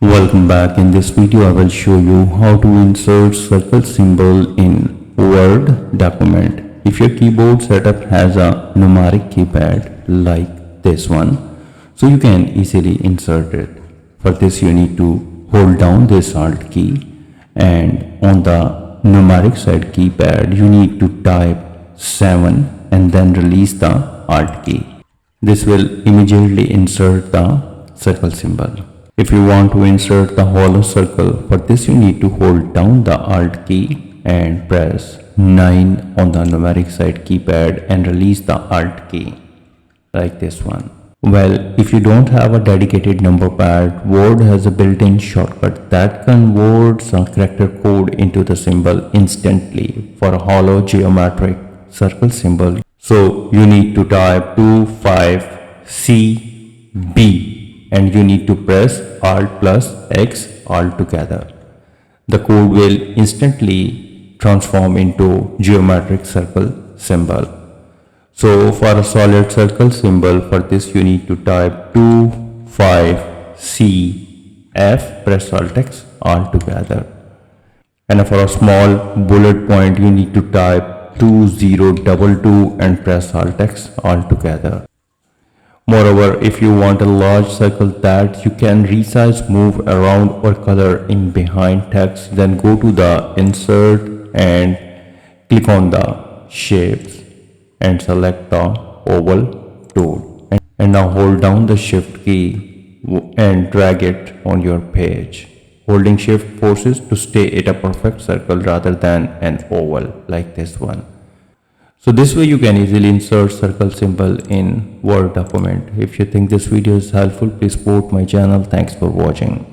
Welcome back. In this video I will show you how to insert circle symbol in Word document. If your keyboard setup has a numeric keypad like this one, so you can easily insert it. For this you need to hold down this Alt key, and on the numeric side keypad you need to type 7 and then release the Alt key. This will immediately insert the circle symbol. If you want to insert the hollow circle, for this you need to hold down the Alt key and press 9 on the numeric side keypad and release the Alt key like this one. Well, if you don't have a dedicated number pad, Word has a built-in shortcut that converts a character code into the symbol instantly for a hollow geometric circle symbol. So you need to type 25CB and you need to press Alt plus X all together. The code will instantly transform into geometric circle symbol. So for a solid circle symbol, for this you need to type 25CF, press Alt X all together. And for a small bullet point you need to type 2022 and press Alt X all together. Moreover, if you want a large circle that you can resize, move around or color in behind text, then go to the insert and click on the shapes and select the oval tool. And now hold down the shift key and drag it on your page. Holding shift forces to stay at a perfect circle rather than an oval like this one. So this way you can easily insert circle symbol in Word document. If you think this video is helpful, please support my channel. Thanks for watching.